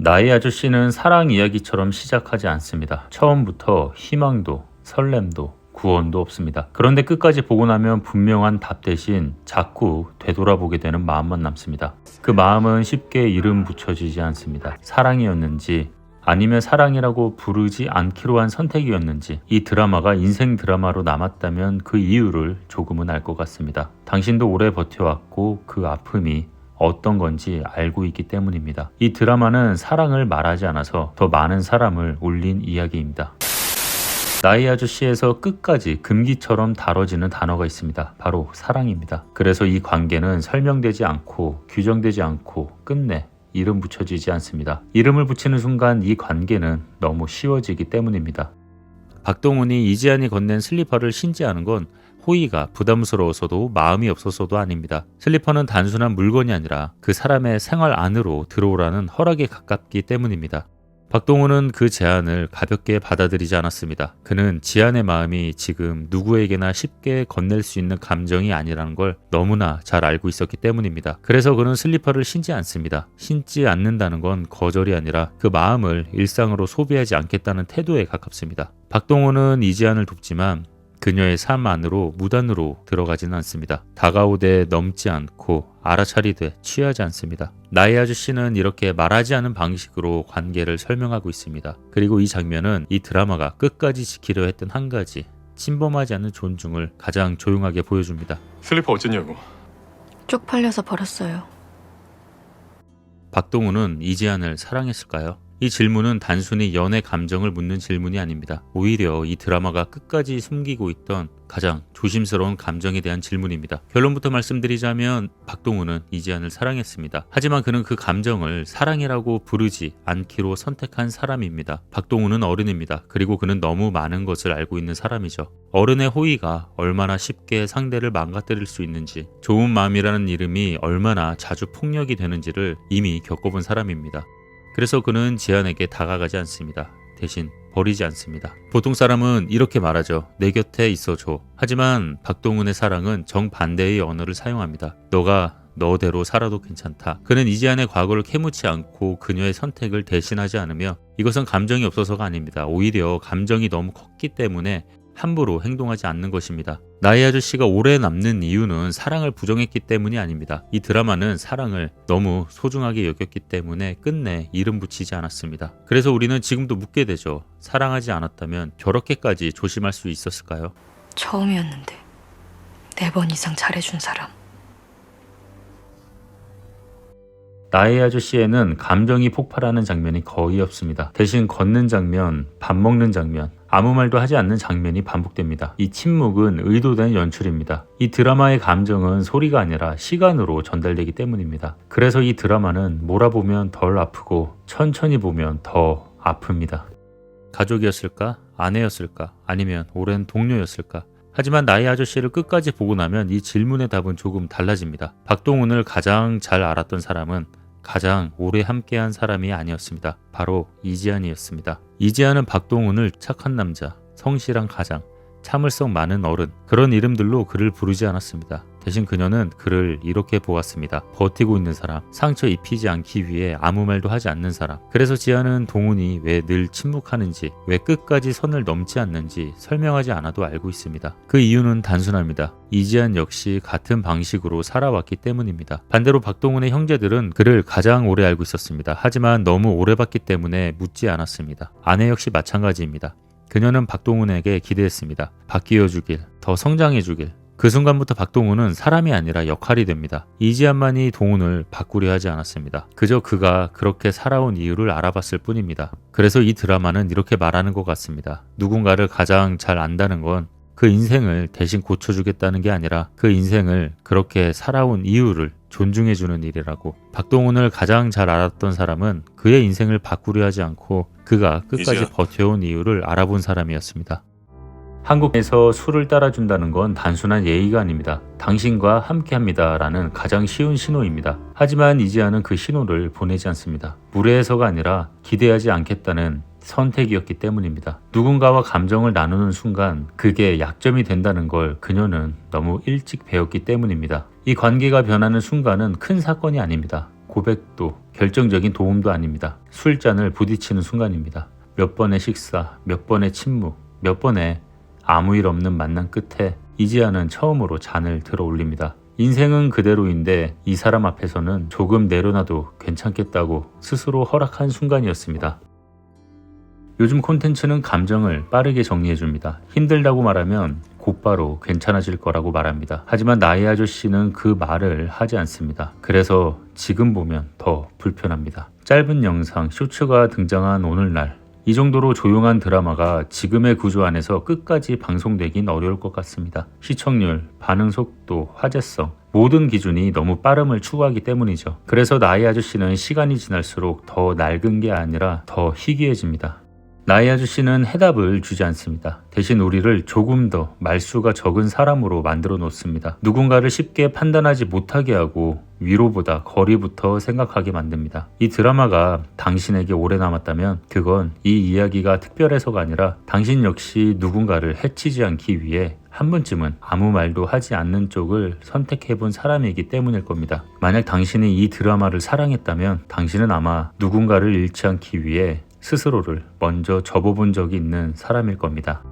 나의 아저씨는 사랑 이야기처럼 시작하지 않습니다. 처음부터 희망도 설렘도 구원도 없습니다. 그런데 끝까지 보고 나면 분명한 답 대신 자꾸 되돌아보게 되는 마음만 남습니다. 그 마음은 쉽게 이름 붙여지지 않습니다. 사랑이었는지 아니면 사랑이라고 부르지 않기로 한 선택이었는지, 이 드라마가 인생 드라마로 남았다면 그 이유를 조금은 알 것 같습니다. 당신도 오래 버텨왔고 그 아픔이 어떤 건지 알고 있기 때문입니다. 이 드라마는 사랑을 말하지 않아서 더 많은 사람을 울린 이야기입니다. 나의 아저씨에서 끝까지 금기처럼 다뤄지는 단어가 있습니다. 바로 사랑입니다. 그래서 이 관계는 설명되지 않고 규정되지 않고 끝내 이름 붙여지지 않습니다. 이름을 붙이는 순간 이 관계는 너무 쉬워지기 때문입니다. 박동훈이 이지안이 건넨 슬리퍼를 신지 않은 건 호의가 부담스러워서도 마음이 없어서도 아닙니다. 슬리퍼는 단순한 물건이 아니라 그 사람의 생활 안으로 들어오라는 허락에 가깝기 때문입니다. 박동훈은 그 제안을 가볍게 받아들이지 않았습니다. 그는 지안의 마음이 지금 누구에게나 쉽게 건넬 수 있는 감정이 아니라는 걸 너무나 잘 알고 있었기 때문입니다. 그래서 그는 슬리퍼를 신지 않습니다. 신지 않는다는 건 거절이 아니라 그 마음을 일상으로 소비하지 않겠다는 태도에 가깝습니다. 박동훈은 이지안을 돕지만 그녀의 삶 안으로 무단으로 들어가지는 않습니다. 다가오되 넘지 않고 알아차리되 취하지 않습니다. 나의 아저씨는 이렇게 말하지 않은 방식으로 관계를 설명하고 있습니다. 그리고 이 장면은 이 드라마가 끝까지 지키려 했던 한 가지, 침범하지 않는 존중을 가장 조용하게 보여줍니다. 슬리퍼 어쨌냐고. 쪽팔려서 버렸어요. 박동훈은 이지안을 사랑했을까요? 이 질문은 단순히 연애 감정을 묻는 질문이 아닙니다. 오히려 이 드라마가 끝까지 숨기고 있던 가장 조심스러운 감정에 대한 질문입니다. 결론부터 말씀드리자면 박동훈은 이지안을 사랑했습니다. 하지만 그는 그 감정을 사랑이라고 부르지 않기로 선택한 사람입니다. 박동훈은 어른입니다. 그리고 그는 너무 많은 것을 알고 있는 사람이죠. 어른의 호의가 얼마나 쉽게 상대를 망가뜨릴 수 있는지, 좋은 마음이라는 이름이 얼마나 자주 폭력이 되는지를 이미 겪어본 사람입니다. 그래서 그는 지안에게 다가가지 않습니다. 대신 버리지 않습니다. 보통 사람은 이렇게 말하죠. 내 곁에 있어줘. 하지만 박동훈의 사랑은 정반대의 언어를 사용합니다. 너가 너대로 살아도 괜찮다. 그는 이지안의 과거를 캐묻지 않고 그녀의 선택을 대신하지 않으며, 이것은 감정이 없어서가 아닙니다. 오히려 감정이 너무 컸기 때문에 함부로 행동하지 않는 것입니다. 나의 아저씨가 오래 남는 이유는 사랑을 부정했기 때문이 아닙니다. 이 드라마는 사랑을 너무 소중하게 여겼기 때문에 끝내 이름 붙이지 않았습니다. 그래서 우리는 지금도 묻게 되죠. 사랑하지 않았다면 저렇게까지 조심할 수 있었을까요? 처음이었는데 4번 이상 잘해준 사람. 나의 아저씨에는 감정이 폭발하는 장면이 거의 없습니다. 대신 걷는 장면, 밥 먹는 장면, 아무 말도 하지 않는 장면이 반복됩니다. 이 침묵은 의도된 연출입니다. 이 드라마의 감정은 소리가 아니라 시간으로 전달되기 때문입니다. 그래서 이 드라마는 몰아보면 덜 아프고 천천히 보면 더 아픕니다. 가족이었을까? 아내였을까? 아니면 오랜 동료였을까? 하지만 나의 아저씨를 끝까지 보고 나면 이 질문의 답은 조금 달라집니다. 박동훈을 가장 잘 알았던 사람은 가장 오래 함께한 사람이 아니었습니다. 바로 이지안이었습니다. 이지안은 박동훈을 착한 남자, 성실한 가장, 참을성 많은 어른, 그런 이름들로 그를 부르지 않았습니다. 대신 그녀는 그를 이렇게 보았습니다. 버티고 있는 사람, 상처 입히지 않기 위해 아무 말도 하지 않는 사람. 그래서 지안은 동훈이 왜 늘 침묵하는지, 왜 끝까지 선을 넘지 않는지 설명하지 않아도 알고 있습니다. 그 이유는 단순합니다. 이지안 역시 같은 방식으로 살아왔기 때문입니다. 반대로 박동훈의 형제들은 그를 가장 오래 알고 있었습니다. 하지만 너무 오래 봤기 때문에 묻지 않았습니다. 아내 역시 마찬가지입니다. 그녀는 박동훈에게 기대했습니다. 바뀌어 주길, 더 성장해 주길. 그 순간부터 박동훈은 사람이 아니라 역할이 됩니다. 이지안만이 동훈을 바꾸려 하지 않았습니다. 그저 그가 그렇게 살아온 이유를 알아봤을 뿐입니다. 그래서 이 드라마는 이렇게 말하는 것 같습니다. 누군가를 가장 잘 안다는 건 그 인생을 대신 고쳐주겠다는 게 아니라 그 인생을 그렇게 살아온 이유를 존중해주는 일이라고. 박동훈을 가장 잘 알았던 사람은 그의 인생을 바꾸려 하지 않고 그가 끝까지 버텨온 이유를 알아본 사람이었습니다. 한국에서 술을 따라준다는 건 단순한 예의가 아닙니다. 당신과 함께합니다 라는 가장 쉬운 신호입니다. 하지만 이지안은 그 신호를 보내지 않습니다. 무례해서가 아니라 기대하지 않겠다는 선택이었기 때문입니다. 누군가와 감정을 나누는 순간 그게 약점이 된다는 걸 그녀는 너무 일찍 배웠기 때문입니다. 이 관계가 변하는 순간은 큰 사건이 아닙니다. 고백도, 결정적인 도움도 아닙니다. 술잔을 부딪히는 순간입니다. 몇 번의 식사, 몇 번의 침묵, 몇 번의 아무 일 없는 만남 끝에 이지아는 처음으로 잔을 들어 올립니다. 인생은 그대로인데 이 사람 앞에서는 조금 내려놔도 괜찮겠다고 스스로 허락한 순간이었습니다. 요즘 콘텐츠는 감정을 빠르게 정리해줍니다. 힘들다고 말하면 곧바로 괜찮아질 거라고 말합니다. 하지만 나의 아저씨는 그 말을 하지 않습니다. 그래서 지금 보면 더 불편합니다. 짧은 영상, 쇼츠가 등장한 오늘날 이 정도로 조용한 드라마가 지금의 구조 안에서 끝까지 방송되긴 어려울 것 같습니다. 시청률, 반응 속도, 화제성 모든 기준이 너무 빠름을 추구하기 때문이죠. 그래서 나의 아저씨는 시간이 지날수록 더 낡은 게 아니라 더 희귀해집니다. 나의 아저씨는 해답을 주지 않습니다. 대신 우리를 조금 더 말수가 적은 사람으로 만들어 놓습니다. 누군가를 쉽게 판단하지 못하게 하고 위로보다 거리부터 생각하게 만듭니다. 이 드라마가 당신에게 오래 남았다면 그건 이 이야기가 특별해서가 아니라 당신 역시 누군가를 해치지 않기 위해 한 번쯤은 아무 말도 하지 않는 쪽을 선택해본 사람이기 때문일 겁니다. 만약 당신이 이 드라마를 사랑했다면 당신은 아마 누군가를 잃지 않기 위해 스스로를 먼저 접어본 적이 있는 사람일 겁니다.